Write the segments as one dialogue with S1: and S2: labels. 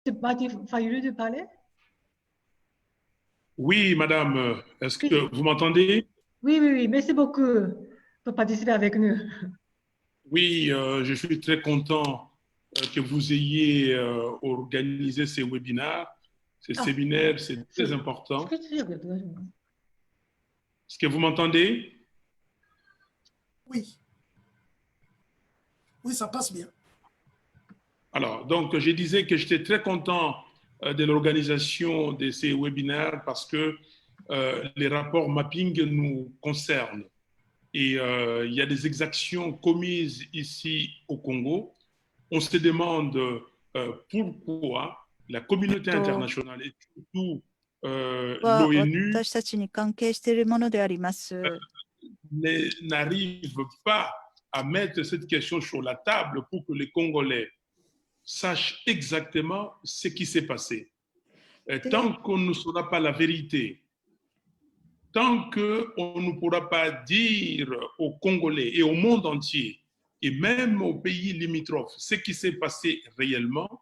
S1: C'est Mati Fayulu de parler?
S2: Oui, madame, est-ce
S1: Oui,
S2: que vous m'entendez?
S1: oui, oui, oui. Merci beaucoup pour participer avec nous.
S2: Oui, je suis très content que vous ayez organisé ces webinaires. Ces
S1: Ah,
S2: séminaires, c'est très
S1: c'est ce
S2: important.
S1: que tu dis.
S2: Est-ce que vous m'entendez?
S3: Oui, oui, ça passe bien.
S2: Alors, donc, je disais que j'étais très content de l'organisation de ces webinaires parce que les rapports mapping nous concernent. Et il y a des exactions commises ici au Congo. On se demande pourquoi la
S4: えっ
S2: communauté
S4: と、
S2: internationale et surtout
S4: は
S2: l'ONU
S4: 私たちに関係しているものであります。
S2: n'arrive pas à mettre cette question sur la table pour que les Congolais sachent exactement ce qui s'est passé. Tant qu'on ne saura pas la vérité, tant qu'on ne pourra pas dire aux Congolais et au monde entier, et même aux pays limitrophes, ce qui s'est passé réellement,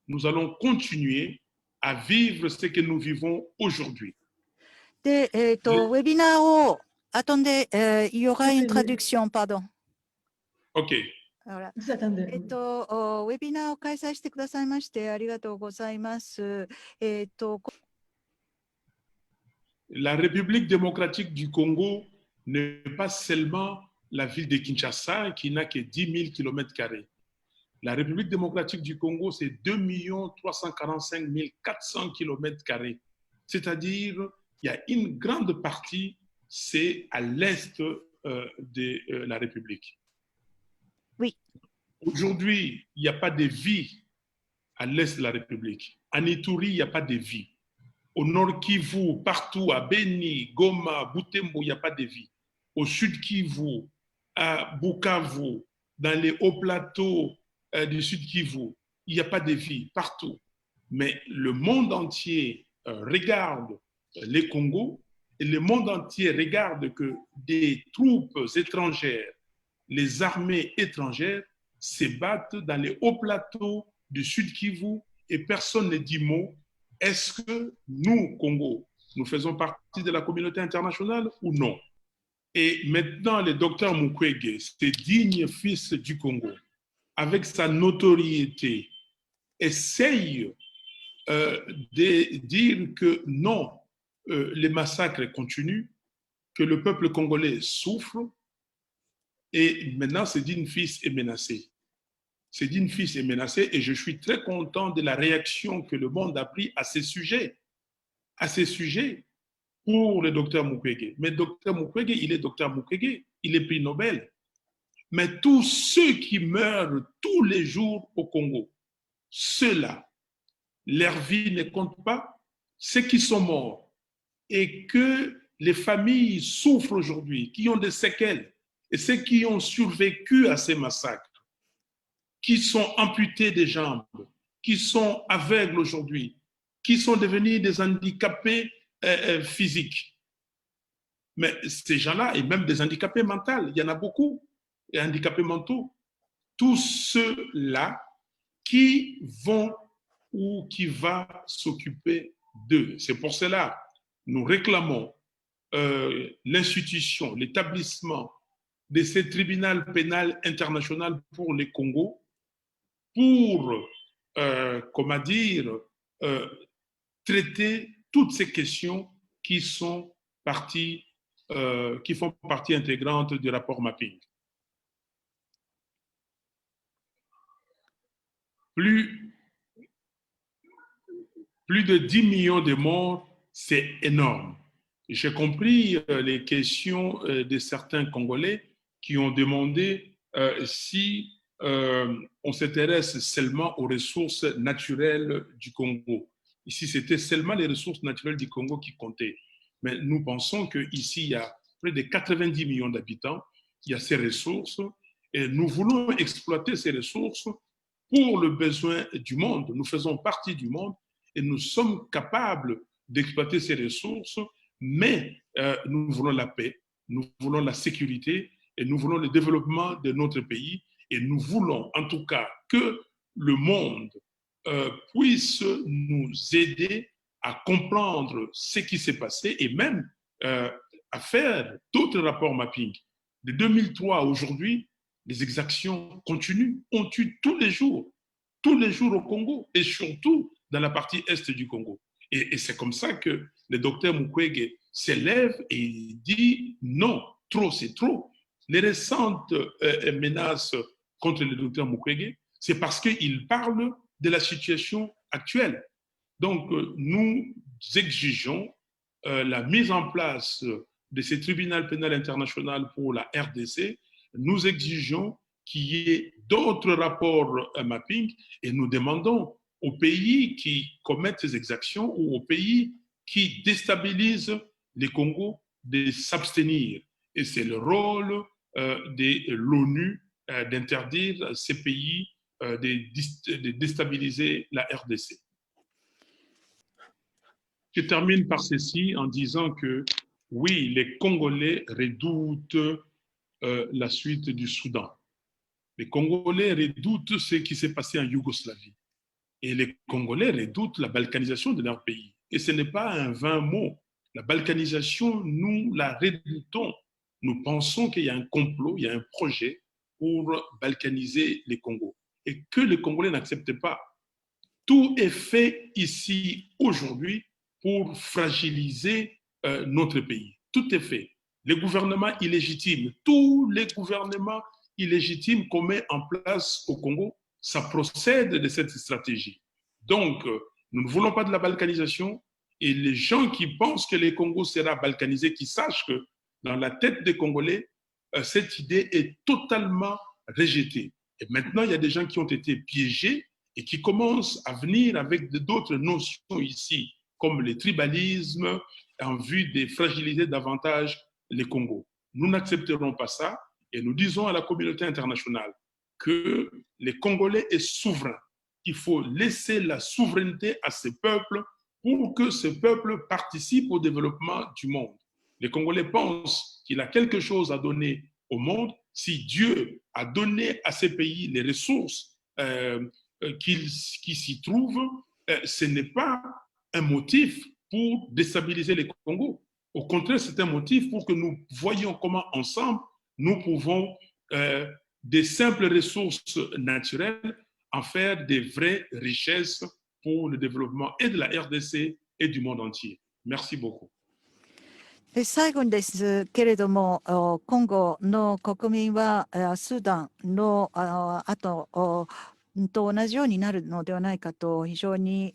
S2: nous allons continuer à vivre ce que nous vivons aujourd'hui.
S4: で、
S2: Le-
S4: ウェビナーを、attendez, il y aura
S1: Oui,
S4: une
S1: oui, oui.
S4: traduction, pardon.
S2: OK.
S4: Voilà.
S1: Vous attendez.
S4: ウェビナーを開催してくださいましてありがとうございます。
S2: La République démocratique du Congo n'est pas seulement la ville de Kinshasa qui n'a que 10 000 km². La République démocratique du Congo, c'est 2 345 400 km². C'est-à-dire, il y a une grande partie, c'est à l'est de la République.
S4: Oui.
S2: Aujourd'hui, il n'y a pas de vie à l'est de la République. En Ituri, il n'y a pas de vie. Au nord Kivu, partout, à Beni, Goma, Butembo, il n'y a pas de vie. Au sud Kivu, à Bukavu, dans les hauts plateaux du sud Kivu, il n'y a pas de vie partout. Mais le monde entier regarde les Congos et le monde entier regarde que des troupes étrangères, les armées étrangères se battent dans les hauts plateaux du sud Kivu et personne ne dit mot. Est-ce que nous, Congo, nous faisons partie de la communauté internationale ou non? Et maintenant, le docteur Mukwege, ce digne fils du Congo, avec sa notoriété, essaye de dire que non, les massacres continuent, que le peuple congolais souffre, et maintenant, ce digne fils est menacé. Ce digne fils est menacé, et je suis très content de la réaction que le monde a pris à ces sujets pour le docteur Mukwege. Mais docteur Mukwege, il est docteur Mukwege, il est prix Nobel. Mais tous ceux qui meurent tous les jours au Congo, ceux-là, leur vie ne compte pas, ceux qui sont morts et que les familles souffrent aujourd'hui, qui ont des séquelles, et ceux qui ont survécu à ces massacres, qui sont amputés des jambes, qui sont aveugles aujourd'hui, qui sont devenus des handicapés physiques. Mais ces gens-là, et même des handicapés mentaux, il y en a beaucoup, des handicapés mentaux, tous ceux-là qui vont ou qui va s'occuper d'eux. C'est pour cela nous réclamons l'institution, l'établissement de ce tribunal pénal international pour les Congo pour, comment dire, euh, traiter toutes ces questions qui sont qui font partie intégrante du rapport mapping. Plus de 10 millions de morts, c'est énorme. J'ai compris les questions de certains Congolais qui ont demandé si on s'intéresse seulement aux ressources naturelles du Congo. Ici, c'était seulement les ressources naturelles du Congo qui comptaient. Mais nous pensons qu'ici, il y a près de 90 millions d'habitants, il y a ces ressources, et nous voulons exploiter ces ressources pour le besoin du monde. Nous faisons partie du monde et nous sommes capables d'exploiter ces ressources, mais nous voulons la paix, nous voulons la sécurité et nous voulons le développement de notre pays et nous voulons en tout cas que le monde puisse nous aider à comprendre ce qui s'est passé et même à faire d'autres rapports mapping. De 2003 à aujourd'hui, les exactions continuent. On tue tous les jours au Congo et surtout dans la partie est du Congo. Et c'est comme ça que le docteur Mukwege s'élève et dit non, trop, c'est trop. Les récentes menaces contre le docteur Mukwege, c'est parce qu'il parle de la situation actuelle. Donc, nous exigeons la mise en place de ce tribunal pénal international pour la RDC. Nous exigeons qu'il y ait d'autres rapports mapping et nous demandons aux pays qui commettent ces exactions ou aux pays qui déstabilisent les Congos de s'abstenir. Et c'est le rôle de l'ONU d'interdire ces pays de déstabiliser la RDC. Je termine par ceci en disant que oui, les Congolais redoutent la suite du Soudan. Les Congolais redoutent ce qui s'est passé en Yougoslavie. Et les Congolais redoutent la balkanisation de leur pays. Et ce n'est pas un vain mot. La balkanisation, nous la redoutons. Nous pensons qu'il y a un complot, il y a un projet pour balkaniser les Congos. Et que les Congolais n'acceptent pas. Tout est fait ici aujourd'hui pour fragiliser notre pays. Tout est fait. Les gouvernements illégitimes, tous les gouvernements illégitimes qu'on met en place au Congo, ça procède de cette stratégie. Donc, nous ne voulons pas de la balkanisation et les gens qui pensent que le Congo sera balkanisé, qui sachent que dans la tête des Congolais, cette idée est totalement rejetée. Et maintenant, il y a des gens qui ont été piégés et qui commencent à venir avec d'autres notions ici, comme le tribalisme, en vue de fragiliser davantage les Congos. Nous n'accepterons pas ça et nous disons à la communauté internationale que les Congolais sont souverains. Il faut laisser la souveraineté à ces peuples pour que ces peuples participent au développement du monde. Les Congolais pensent qu'il a quelque chose à donner au monde. Si Dieu a donné à ces pays les ressources qui s'y trouvent, ce n'est pas un motif pour déstabiliser les Congos. Au contraire, c'est un motif pour que nous voyions comment ensemble nous pouvons des simples ressources naturelles en faire des vraies richesses pour le développement et de la RDC et du monde entier. Merci beaucoup.
S4: 最後にですけれども、今後の国民はスーダンの後と同じようになるのではないかと非常に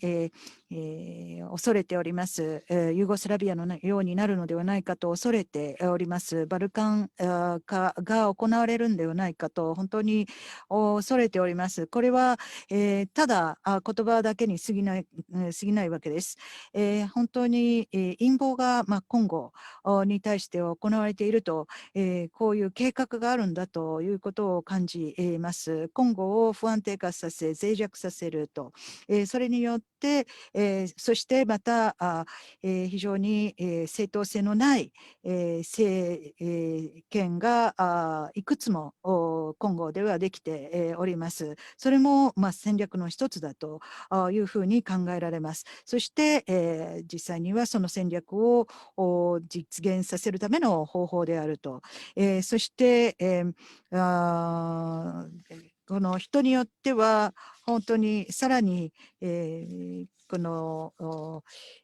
S4: 恐れております。ユーゴスラビアのようになるのではないかと恐れております。バルカン化が行われるのではないかと本当に恐れております。これはただ言葉だけに過ぎないわけです。本当に陰謀が今後に対して行われていると、こういう計画があるんだということを感じます。今後を不安定化させ、脆弱させると、それによって、そしてまた非常に正当性のない政権がいくつも今後ではできております。それも戦略の一つだというふうに考えられます。そして、実際にはその戦略を実現させるための方法であると。そして、この人によっては本当にさらに、この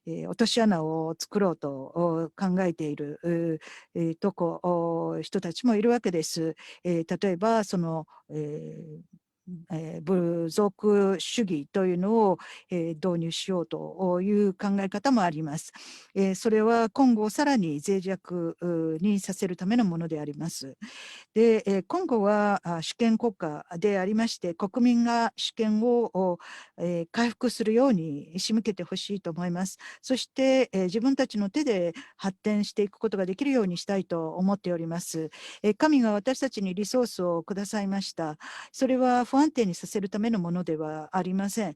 S4: 落とし穴を作ろうと考えている人たちもいるわけです。例えばその、部族主義というのを導入しようという考え方もあります。それは今後さらに脆弱にさせるためのものであります。で、今後は主権国家でありまして、国民が主権を回復するように仕向けてほしいと思います。そして、自分たちの手で発展していくことができるようにしたいと思っております。神が私たちにリソースをくださいました。それは不安定にさせるためのものではありません。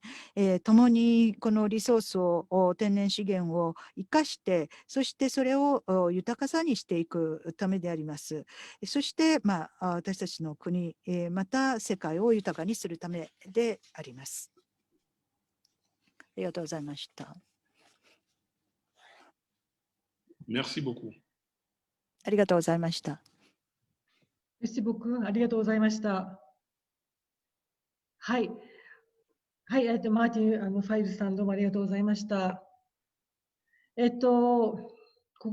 S4: 共にこのリソースを天然資源を生かして、そしてそれを豊かさにしていくためであります。そして、私たちの国、また世界を豊かにするためであります。りがとうございました。
S2: Merci beaucoup.
S4: ありがとうございました。
S1: Merci beaucoup. ありがとうございました。はい。はい、マーティン、ファイルさんどうもありがとうございました。こ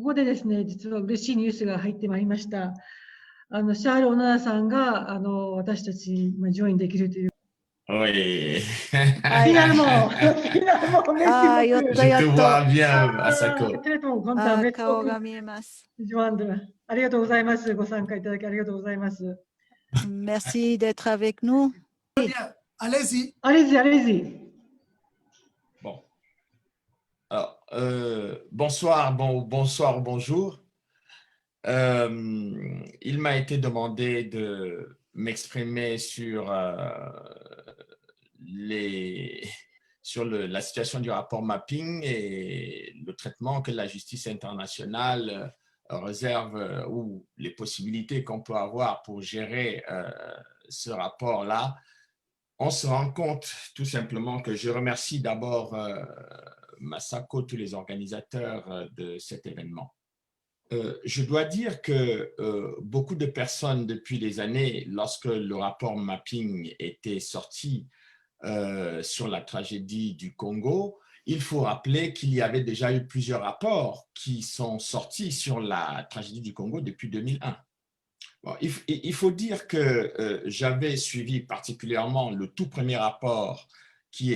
S1: こでですね、実は嬉しいニュースが入ってまいりました。シャール・オナナさんが、私たちにジョインできるという。
S5: Oui.
S1: Finalement, finalement, merci
S4: やっ
S1: beaucoup.
S4: た
S5: Je
S4: や
S5: te
S4: っ
S5: vois
S4: と。
S5: bien, Asako.
S1: Très bon, content. Merci
S4: 顔
S1: beaucoup.
S4: が見えます。
S1: Joindre. ありがとうございます。ご参加いただきありがとうございます。
S4: Merci d'être avec nous.
S3: Très bien. Allez-y.
S1: Allez-y, allez-y.
S5: Bon. Alors, bonsoir, bonsoir, bonjour. Il m'a été demandé de m'exprimer sur, la situation du rapport mapping et le traitement que la justice internationale réserve ou les possibilités qu'on peut avoir pour gérer ce rapport-là. On se rend compte tout simplement que je remercie d'abord Masako, tous les organisateurs de cet événement. Je dois dire que beaucoup de personnes depuis des années, lorsque le rapport mapping était sorti sur la tragédie du Congo, il faut rappeler qu'il y avait déjà eu plusieurs rapports qui sont sortis sur la tragédie du Congo depuis 2001. Bon, il faut dire que j'avais suivi particulièrement le tout premier rapport qui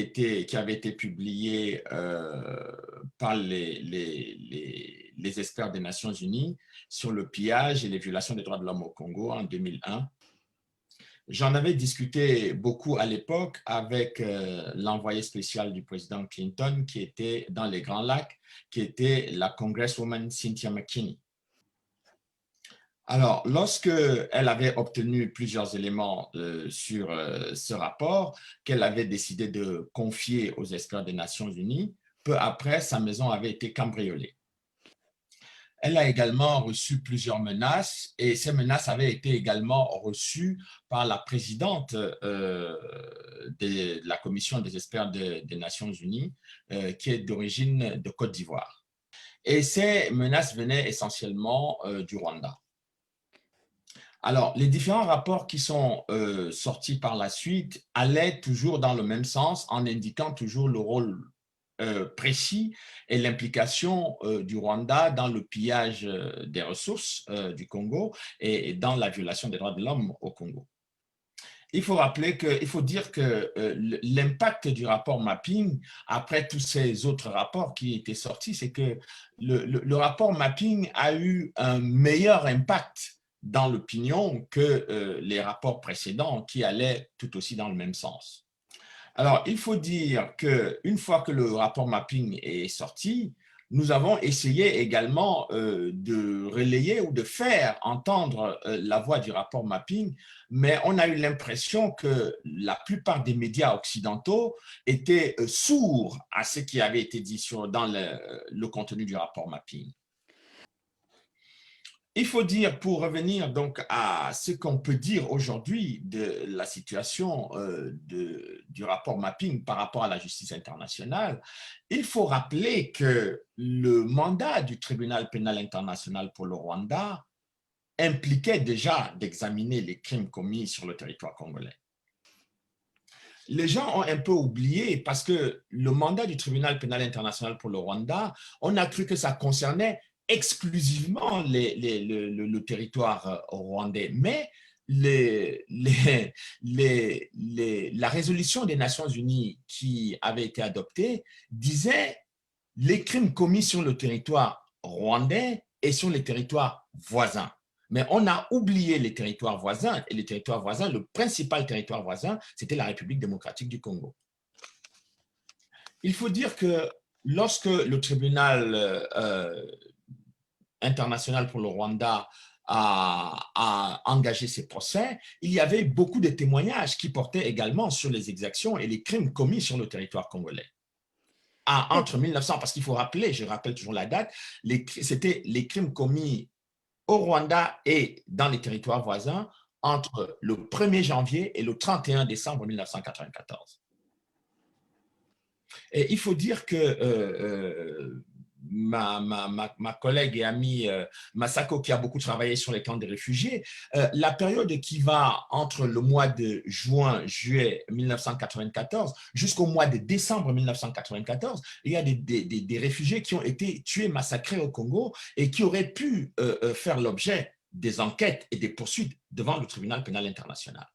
S5: avait été publié par les experts des Nations Unies sur le pillage et les violations des droits de l'homme au Congo en 2001. J'en avais discuté beaucoup à l'époque avec l'envoyé spécial du président Clinton qui était dans les Grands Lacs, qui était la Congresswoman Cynthia McKinney. Alors, lorsqu'elle avait obtenu plusieurs éléments sur ce rapport, qu'elle avait décidé de confier aux experts des Nations Unies, peu après, sa maison avait été cambriolée. Elle a également reçu plusieurs menaces et ces menaces avaient été également reçues par la présidente de la commission des experts des Nations Unies, qui est d'origine de Côte d'Ivoire. Et ces menaces venaient essentiellement du Rwanda. Alors, les différents rapports qui sont sortis par la suite allaient toujours dans le même sens en indiquant toujours le rôle précis et l'implication du Rwanda dans le pillage des ressources du Congo et dans la violation des droits de l'homme au Congo. Il faut dire que l'impact du rapport mapping, après tous ces autres rapports qui étaient sortis, c'est que le rapport mapping a eu un meilleur impact dans l'opinion que les rapports précédents qui allaient tout aussi dans le même sens. Alors, il faut dire qu'une fois que le rapport mapping est sorti, nous avons essayé également de relayer ou de faire entendre la voix du rapport mapping, mais on a eu l'impression que la plupart des médias occidentaux étaient sourds à ce qui avait été dit dans le contenu du rapport mapping. Il faut dire, pour revenir donc à ce qu'on peut dire aujourd'hui de la situation du rapport mapping par rapport à la justice internationale, il faut rappeler que le mandat du tribunal pénal international pour le Rwanda impliquait déjà d'examiner les crimes commis sur le territoire congolais. Les gens ont un peu oublié parce que le mandat du tribunal pénal international pour le Rwanda, on a cru que ça concernait exclusivement le territoire rwandais, mais la résolution des Nations Unies qui avait été adoptée disait les crimes commis sur le territoire rwandais et sur les territoires voisins. Mais on a oublié les territoires voisins, et les territoires voisins, le principal territoire voisin, c'était la République démocratique du Congo. Il faut dire que lorsque le tribunal international pour le Rwanda a engagé ces procès, il y avait beaucoup de témoignages qui portaient également sur les exactions et les crimes commis sur le territoire congolais. Entre 1900, parce qu'il faut rappeler, je rappelle toujours la date, c'était les crimes commis au Rwanda et dans les territoires voisins entre le 1er janvier et le 31 décembre 1994. Et il faut dire que ma collègue et amie Masako, qui a beaucoup travaillé sur les camps des réfugiés, la période qui va entre le mois de juillet 1994 jusqu'au mois de décembre 1994, il y a des réfugiés qui ont été tués, massacrés au Congo et qui auraient pu faire l'objet des enquêtes et des poursuites devant le tribunal pénal international.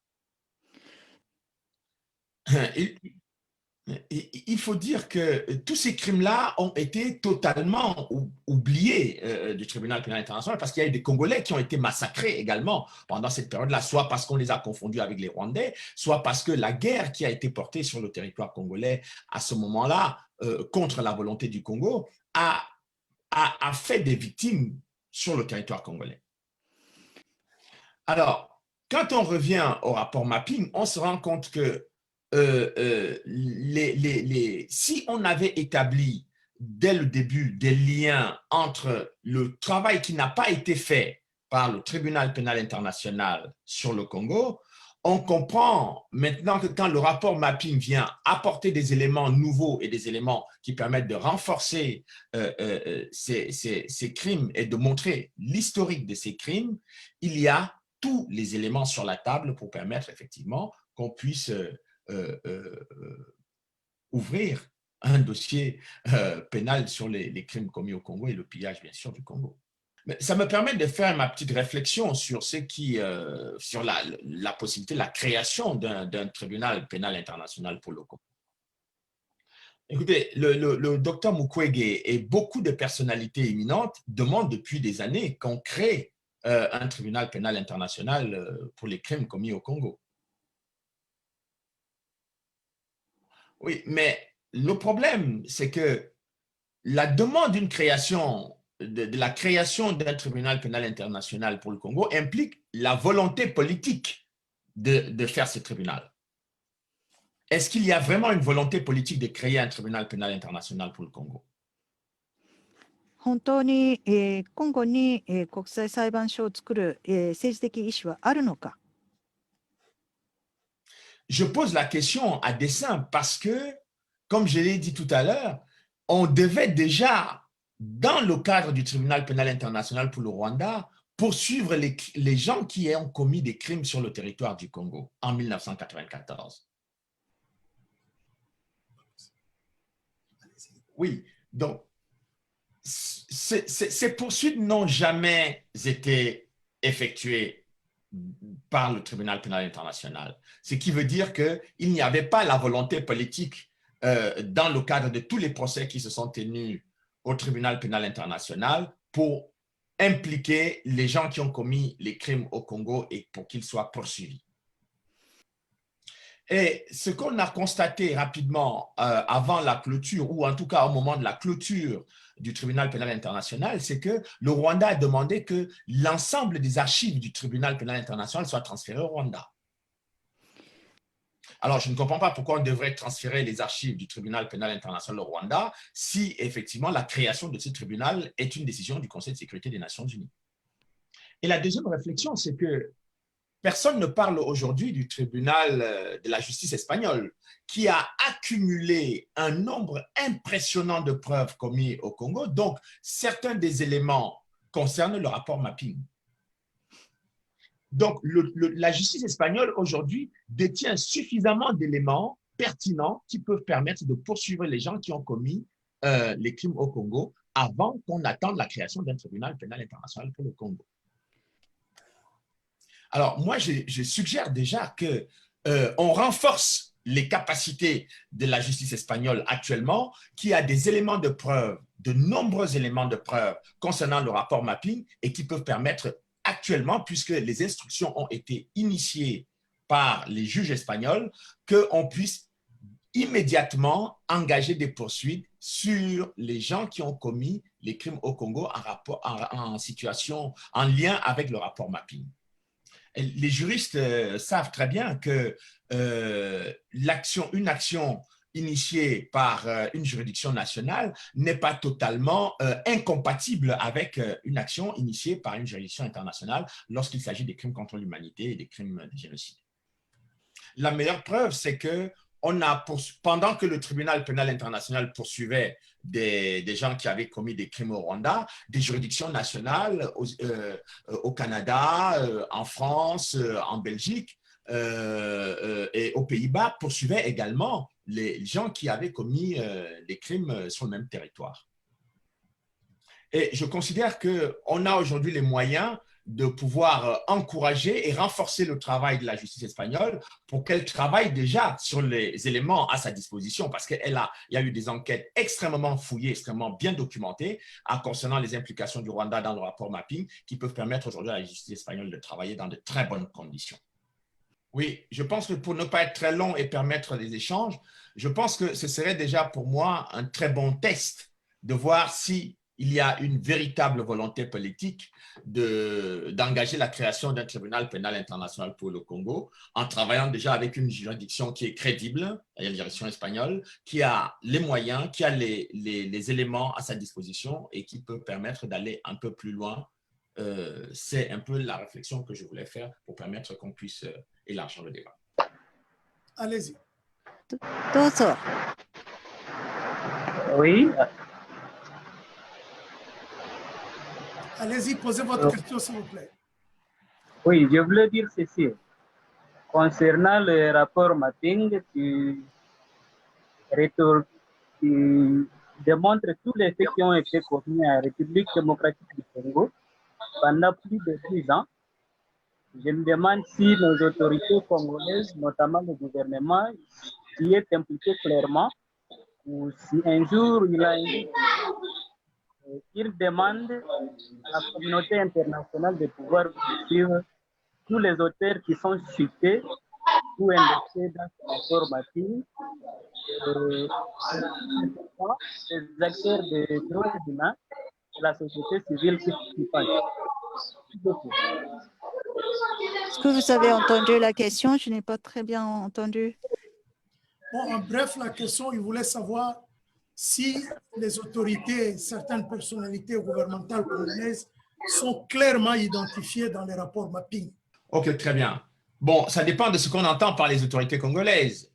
S5: Il faut dire que tous ces crimes-là ont été totalement oubliés du tribunal pénal international parce qu'il y a eu des Congolais qui ont été massacrés également pendant cette période-là, soit parce qu'on les a confondus avec les Rwandais, soit parce que la guerre qui a été portée sur le territoire congolais à ce moment-là, contre la volonté du Congo, a fait des victimes sur le territoire congolais. Alors, quand on revient au rapport mapping, on se rend compte que si on avait établi dès le début des liens entre le travail qui n'a pas été fait par le tribunal pénal international sur le Congo, on comprend maintenant que quand le rapport mapping vient apporter des éléments nouveaux et des éléments qui permettent de renforcer ces crimes et de montrer l'historique de ces crimes, il y a tous les éléments sur la table pour permettre effectivement qu'on puisse ouvrir un dossier pénal sur les crimes commis au Congo et le pillage, bien sûr, du Congo. Mais ça me permet de faire ma petite réflexion sur sur la possibilité, la création d'un tribunal pénal international pour le Congo. Écoutez, le docteur Mukwege et beaucoup de personnalités éminentes demandent depuis des années qu'on crée un tribunal pénal international pour les crimes commis au Congo. Oui, mais le problème, c'est que la demande d'une création, de la création d'un tribunal pénal international pour le Congo implique la volonté politique de faire ce tribunal. Est-ce qu'il y a vraiment une volonté politique de créer un tribunal pénal international pour le Congo?
S4: 本当に、今後に、国際裁判所を作る、政治的意思はあるのか。
S5: Je pose la question à dessein parce que, comme je l'ai dit tout à l'heure, on devait déjà, dans le cadre du tribunal pénal international pour le Rwanda, poursuivre les gens qui ont commis des crimes sur le territoire du Congo en 1994. Oui, donc, ces poursuites n'ont jamais été effectuées par le tribunal pénal international. Ce qui veut dire qu'il n'y avait pas la volonté politique dans le cadre de tous les procès qui se sont tenus au tribunal pénal international pour impliquer les gens qui ont commis les crimes au Congo et pour qu'ils soient poursuivis. Et ce qu'on a constaté rapidement avant la clôture, ou en tout cas au moment de la clôture du tribunal pénal international, c'est que le Rwanda a demandé que l'ensemble des archives du tribunal pénal international soient transférées au Rwanda. Alors, je ne comprends pas pourquoi on devrait transférer les archives du tribunal pénal international au Rwanda si effectivement la création de ce tribunal est une décision du Conseil de sécurité des Nations Unies. Et la deuxième réflexion, c'est que personne ne parle aujourd'hui du tribunal de la justice espagnole qui a accumulé un nombre impressionnant de preuves commises au Congo. Donc, certains des éléments concernent le rapport mapping. Donc, la justice espagnole aujourd'hui détient suffisamment d'éléments pertinents qui peuvent permettre de poursuivre les gens qui ont commis les crimes au Congo avant qu'on attende la création d'un tribunal pénal international pour le Congo. Alors, moi, je suggère déjà qu'on renforce les capacités de la justice espagnole actuellement, qui a des éléments de preuve, de nombreux éléments de preuve concernant le rapport mapping et qui peuvent permettre actuellement, puisque les instructions ont été initiées par les juges espagnols, qu'on puisse immédiatement engager des poursuites sur les gens qui ont commis les crimes au Congo en situation, en lien avec le rapport mapping. Les juristes savent très bien que une action initiée par une juridiction nationale n'est pas totalement incompatible avec une action initiée par une juridiction internationale lorsqu'il s'agit des crimes contre l'humanité et des crimes de génocide. La meilleure preuve, c'est que pendant que le tribunal pénal international poursuivait des gens qui avaient commis des crimes au Rwanda, des juridictions nationales au Canada, en France, en Belgique et aux Pays-Bas poursuivaient également les gens qui avaient commis des crimes sur le même territoire. Et je considère qu'on a aujourd'hui les moyens de pouvoir encourager et renforcer le travail de la justice espagnole pour qu'elle travaille déjà sur les éléments à sa disposition, parce qu'il y a eu des enquêtes extrêmement fouillées, extrêmement bien documentées concernant les implications du Rwanda dans le rapport mapping qui peuvent permettre aujourd'hui à la justice espagnole de travailler dans de très bonnes conditions. Oui, je pense que pour ne pas être très long et permettre des échanges, je pense que ce serait déjà pour moi un très bon test de voir si il y a une véritable volonté politique d'engager la création d'un tribunal pénal international pour le Congo en travaillant déjà avec une juridiction qui est crédible, la direction espagnole, qui a les moyens, qui a les éléments à sa disposition et qui peut permettre d'aller un peu plus loin. C'est un peu la réflexion que je voulais faire pour permettre qu'on puisse élargir le débat.
S3: Allez-y.
S4: どうぞ。
S6: Oui,
S3: Allez-y, posez votre question, s'il vous plaît.
S6: oui, je voulais dire ceci. Concernant le rapport mapping qui démontre tous les faits qui ont été commis en République démocratique du Congo pendant plus de 10 ans, je me demande si nos autorités congolaises, notamment le gouvernement, s'y est impliqué clairement, ou si un jour il demande à la communauté internationale de pouvoir suivre tous les auteurs qui sont cités ou indexés dans ce rapport mapping, les acteurs des droits humains, la société civile qui pensent.
S4: Est-ce que vous avez entendu la question? Je n'ai pas très bien entendu.
S3: Bon, en bref, la question, il voulait savoir si les autorités, certaines personnalités gouvernementales congolaises sont clairement identifiées dans les rapports mapping.
S5: Ok, très bien. Bon, ça dépend de ce qu'on entend par les autorités congolaises.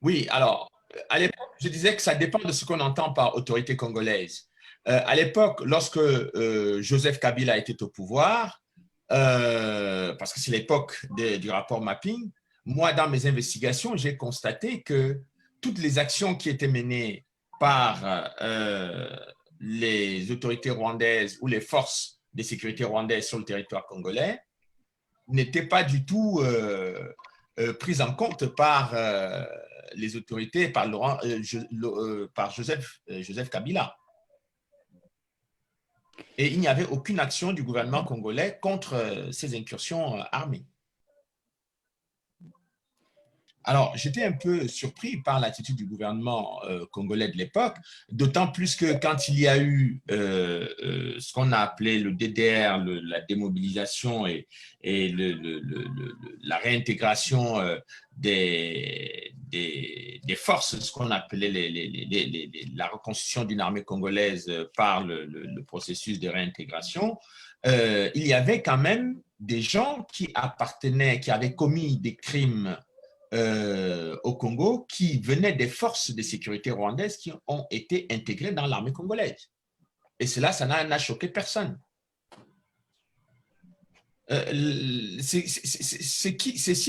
S5: Oui, alors, à l'époque, je disais que ça dépend de ce qu'on entend par autorité congolaise. À l'époque, lorsque Joseph Kabila était au pouvoir, parce que c'est l'époque du rapport mapping, moi, dans mes investigations, j'ai constaté que toutes les actions qui étaient menées par les autorités rwandaises ou les forces de sécurité rwandaises sur le territoire congolais n'étaient pas du tout prises en compte par les autorités, par Joseph Kabila. Et il n'y avait aucune action du gouvernement congolais contre ces incursions armées. Alors, j'étais un peu surpris par l'attitude du gouvernement congolais de l'époque, d'autant plus que quand il y a eu ce qu'on a appelé le DDR, la démobilisation et la réintégration des forces, ce qu'on appelait la reconstitution d'une armée congolaise par le processus de réintégration, il y avait quand même des gens qui avaient commis des crimes au Congo qui venaient des forces de sécurité rwandaises qui ont été intégrées dans l'armée congolaise. Et cela, ça n'a choqué personne. Ceci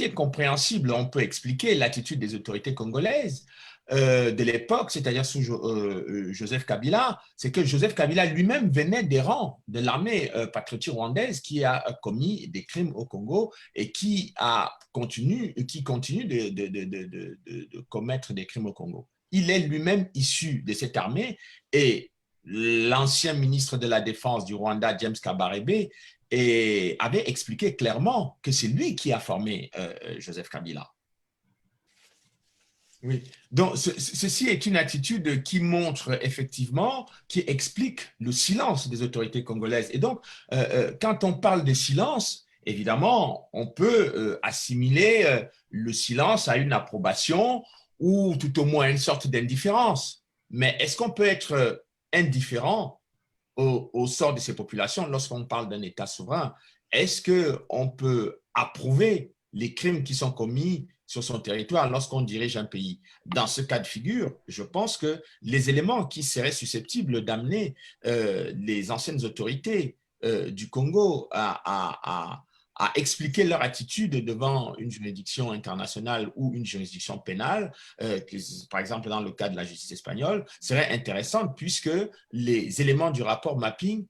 S5: est compréhensible. On peut expliquer l'attitude des autorités congolaises de l'époque, c'est-à-dire sous Joseph Kabila, c'est que Joseph Kabila lui-même venait des rangs de l'armée patriotique rwandaise qui a commis des crimes au Congo et qui continue de commettre des crimes au Congo. Il est lui-même issu de cette armée et l'ancien ministre de la Défense du Rwanda, James Kabarebe, avait expliqué clairement que c'est lui qui a formé Joseph Kabila. Oui, donc ceci est une attitude qui montre effectivement, qui explique le silence des autorités congolaises. Et donc, quand on parle de silence, évidemment, on peut assimiler le silence à une approbation ou tout au moins une sorte d'indifférence. Mais est-ce qu'on peut être indifférent au sort de ces populations lorsqu'on parle d'un État souverain? Est-ce qu'on peut approuver les crimes qui sont commis sur son territoire lorsqu'on dirige un pays. Dans ce cas de figure, je pense que les éléments qui seraient susceptibles d'amener les anciennes autorités du Congo à expliquer leur attitude devant une juridiction internationale ou une juridiction pénale, par exemple dans le cas de la justice espagnole, serait intéressante puisque les éléments du rapport mapping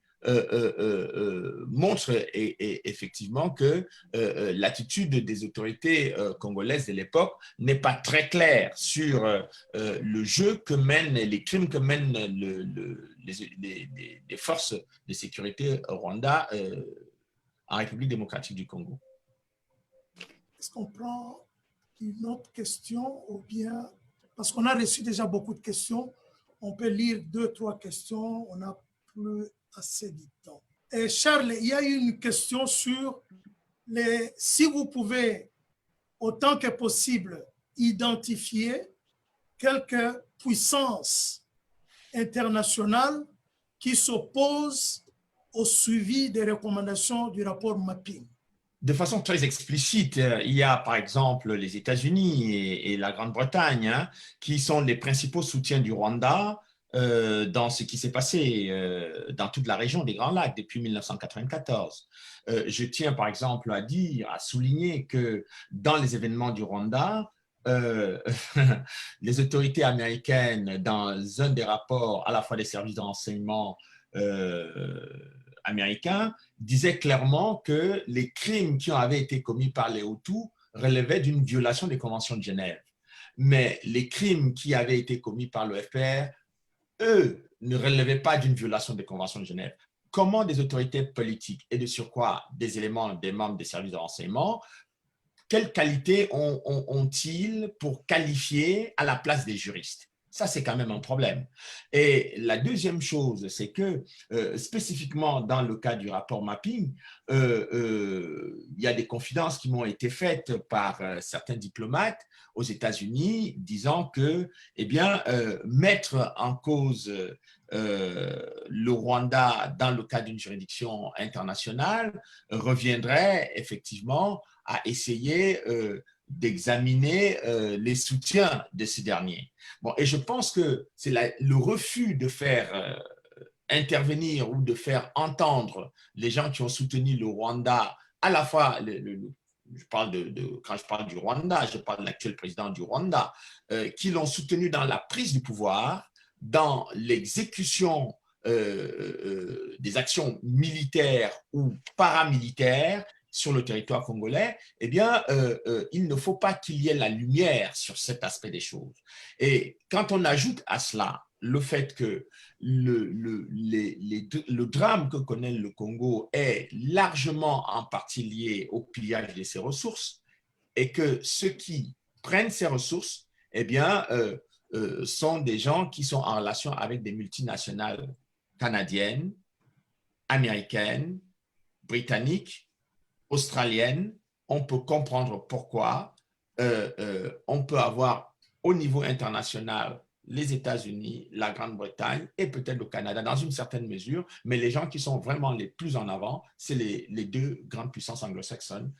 S5: montre effectivement que l'attitude des autorités congolaises de l'époque n'est pas très claire sur le jeu que mènent, les crimes que mènent les forces de sécurité au Rwanda en République démocratique du Congo.
S3: Est-ce qu'on prend une autre question ou bien, parce qu'on a reçu déjà beaucoup de questions, on peut lire 2, 3 questions, on n'a plus assez de temps. Et Charles, il y a eu une question sur si vous pouvez, autant que possible, identifier quelques puissances internationales qui s'opposent au suivi des recommandations du rapport mapping.
S5: De façon très explicite, il y a par exemple les États-Unis et la Grande-Bretagne qui sont les principaux soutiens du Rwanda dans ce qui s'est passé dans toute la région des Grands Lacs depuis 1994. Je tiens par exemple à souligner que dans les événements du Rwanda, les autorités américaines, dans un des rapports à la fois des services de renseignement américains, disaient clairement que les crimes qui avaient été commis par les Hutus relevaient d'une violation des conventions de Genève. Mais les crimes qui avaient été commis par le FPR, eux, ne relevaient pas d'une violation des conventions de Genève. Comment des autorités politiques et de surcroît des éléments, des membres des services de renseignement, quelles qualités ont-ils pour qualifier à la place des juristes? Ça, c'est quand même un problème. Et la deuxième chose, c'est que spécifiquement dans le cas du rapport mapping, il y a des confidences qui m'ont été faites par certains diplomates aux États-Unis disant que, eh bien, mettre en cause le Rwanda dans le cadre d'une juridiction internationale reviendrait effectivement à essayer d'examiner les soutiens de ces derniers. Bon, et je pense que c'est le refus de faire intervenir ou de faire entendre les gens qui ont soutenu le Rwanda, à la fois, je parle quand je parle du Rwanda, je parle de l'actuel président du Rwanda, qui l'ont soutenu dans la prise du pouvoir, dans l'exécution des actions militaires ou paramilitaires sur le territoire congolais, eh bien, il ne faut pas qu'il y ait la lumière sur cet aspect des choses. Et quand on ajoute à cela le fait que le drame que connaît le Congo est largement en partie lié au pillage de ses ressources et que ceux qui prennent ces ressources, eh bien, sont des gens qui sont en relation avec des multinationales canadiennes, américaines, britanniques, australienne, on peut comprendre pourquoi on peut avoir au niveau international les États-Unis, la Grande-Bretagne et peut-être le Canada dans une certaine mesure, mais les gens qui sont vraiment les plus en avant, c'est les deux grandes puissances anglo-saxonnes,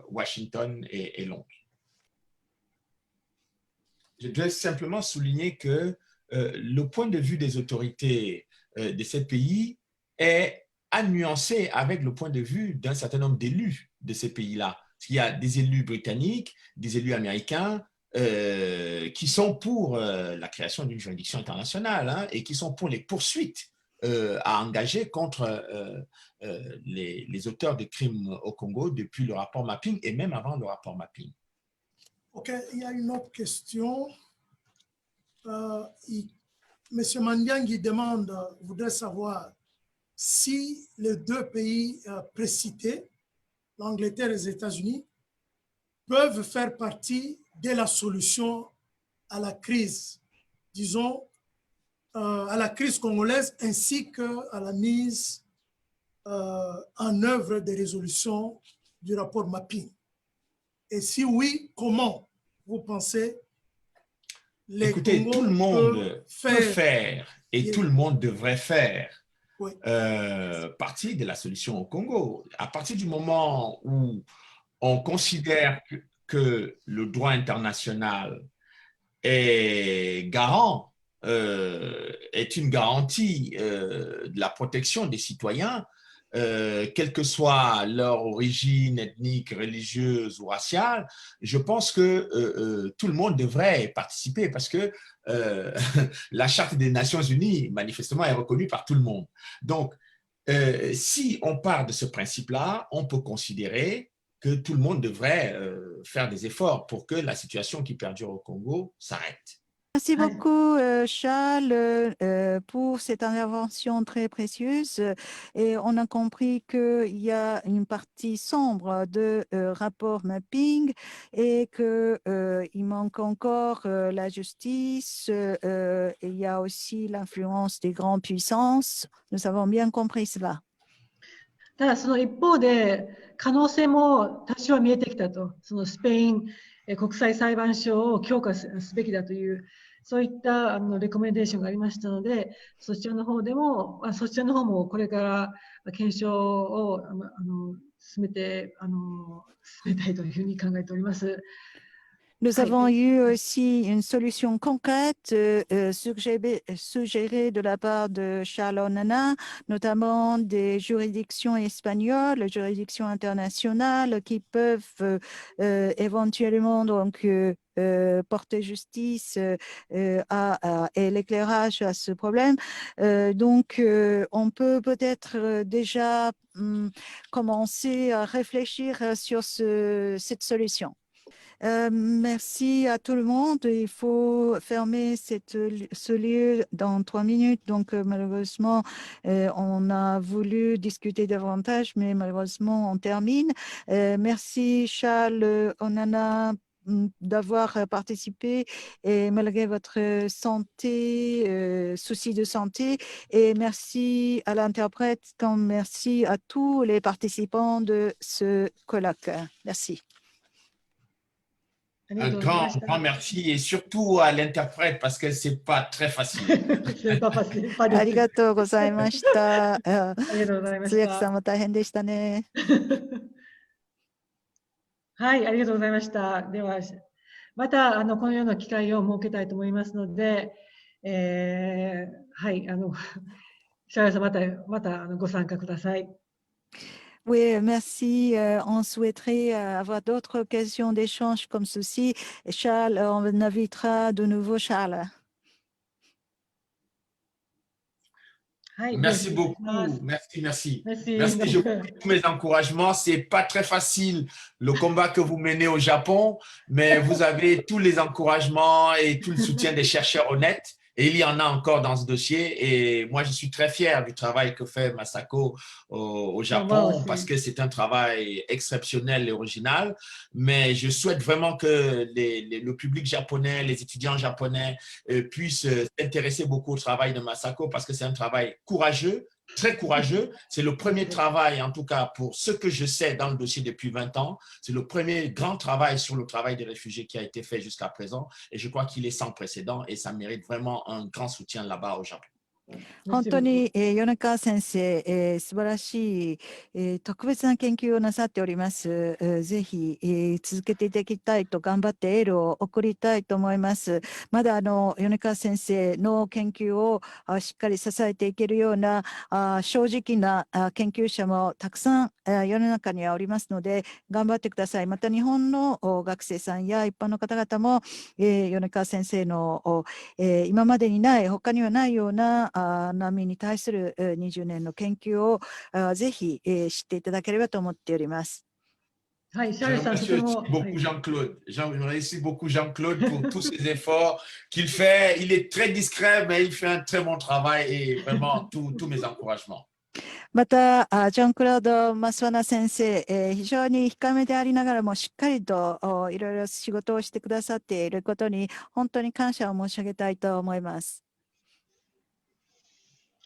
S5: Washington et Londres. Je dois simplement souligner que le point de vue des autorités de ces pays est à nuancer avec le point de vue d'un certain nombre d'élus de ces pays-là. Il y a des élus britanniques, des élus américains qui sont pour la création d'une juridiction internationale et qui sont pour les poursuites à engager contre les auteurs de crimes au Congo depuis le rapport mapping et même avant le rapport mapping.
S3: OK, il y a une autre question. Monsieur Mandiang voudrait savoir si les deux pays précités, l'Angleterre et les États-Unis, peuvent faire partie de la solution à la crise, disons, à la crise congolaise, ainsi qu'à la mise en œuvre des résolutions du rapport mapping. Et si oui, comment vous pensez les
S5: Écoutez,
S3: Congos
S5: tout le monde peut
S3: faire
S5: et tout le monde devrait faire
S3: oui.
S5: Partie de la solution au Congo. À partir du moment où on considère que le droit international est garant, est une garantie de la protection des citoyens, quelle que soit leur origine ethnique, religieuse ou raciale, je pense que tout le monde devrait participer parce que la Charte des Nations Unies, manifestement, est reconnue par tout le monde. Donc, si on part de ce principe-là, on peut considérer que tout le monde devrait faire des efforts pour que la situation qui perdure au Congo s'arrête.
S4: Merci
S1: Ouais.
S4: beaucoup, Charles, pour cette intervention très précieuse. Et on a compris qu'il y a une partie sombre de rapport mapping et qu'il manque encore la justice. Il y a aussi l'influence des grandes puissances. Nous avons bien compris cela.
S1: ただその一方で可能性も多少は見えてきたと、そのスペイン国際裁判所を強化すべきだという、そういったレコメンデーションがありましたので、そちらの方もこれから検証を進めたいというふうに考えております。
S4: Nous
S1: はい。
S4: avons eu aussi une solution concrète suggérée de la part de Charles Onana, notamment des juridictions espagnoles, les juridictions internationales qui peuvent éventuellement donc porter justice et l'éclairage à ce problème. Donc, on peut peut-être déjà commencer à réfléchir sur cette solution. Merci à tout le monde. Il faut fermer ce lieu dans 3 minutes. Donc, malheureusement, on a voulu discuter davantage, mais malheureusement, on termine. Merci Charles Onana d'avoir participé et malgré votre santé, souci de santé. Et merci à l'interprète, comme merci à tous les participants de ce colloque. Merci.
S1: ありが
S5: Un
S1: とうございまし
S5: grand
S1: た。
S5: merci et surtout à l'interprète parce que c'est pas très facile.
S1: C'est pas facile, pas
S4: ありがとうございました。
S1: ありがとうございまし
S4: 通訳さん
S1: た。
S4: も大変でしたね。
S1: はい、ありがとうございました。では、またこのような機会を設けたいと思いますので、はい、シャールさん、またご参加ください。
S4: Oui, merci. On souhaiterait avoir d'autres occasions d'échange comme ceci. Charles, on invitera de nouveau Charles.
S1: はい、
S5: Merci
S1: では失礼します
S5: beaucoup. Merci.
S1: Merci.
S5: Merci. Je vous dis tous mes encouragements. C'est pas très facile le combat que vous menez au Japon, mais vous avez tous les encouragements et tout le soutien des chercheurs honnêtes. Et il y en a encore dans ce dossier. Et moi, je suis très fier du travail que fait Masako au Japon parce que c'est un travail exceptionnel et original. Mais je souhaite vraiment que le public japonais, les étudiants japonais puissent s'intéresser beaucoup au travail de Masako parce que c'est un travail courageux, très courageux. C'est le premier travail, en tout cas pour ce que je sais dans le dossier depuis 20 ans. C'est le premier grand travail sur le travail des réfugiés qui a été fait jusqu'à présent. Et je crois qu'il est sans précédent et ça mérite vraiment un grand soutien là-bas au Japon.
S4: 本当に、米川先生、素晴らしい、特別な研究をなさっております。ぜひ、続けていただきたいと頑張ってエールを送りたいと思います。まだ米川先生の研究をしっかり支えていけるような正直な研究者もたくさん世の中にはおりますので頑張ってください。また日本の学生さんや一般の方々も、米川先生の今までにない他にはないような波に対する20年の研究をぜひ知っていただければと思っております。
S1: はい、シャールさん、とても。
S5: beaucoup Jean-Claude. Je remercie beaucoup Jean-Claude pour tous ses efforts qu'il fait. Il est très discret, mais il fait un très bon travail et vraiment tous mes encouragements.
S4: また、ジョン・クロード・マスワナ先生、非常に控えめでありながらもしっかりといろいろ仕事をしてくださっていることに本当に感謝を申し上げたいと思います。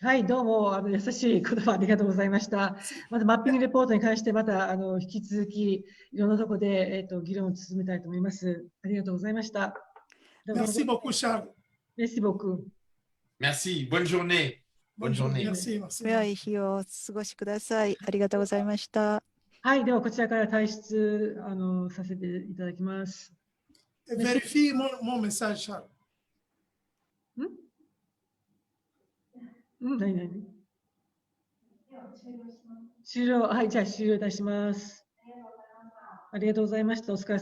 S1: はい、どうも優しい言葉ありがとうございました。またマッピングレポートに関してまた引き続きいろんなところで、議論を進めたいと思います。ありがとうございました。
S3: Merci beaucoup, Charles.
S1: Merci beaucoup.
S5: Merci. Bonne journée. Bonne journée.
S3: Merci, merci.
S4: 良い日をお過ごしください。ありがとうございました。
S1: はい、ではこちらから退出させていただきます。
S3: Vérifie mon message, Charles.
S1: 何終了。はい、じゃあ終了いたします。ありがとうございました。お疲れ様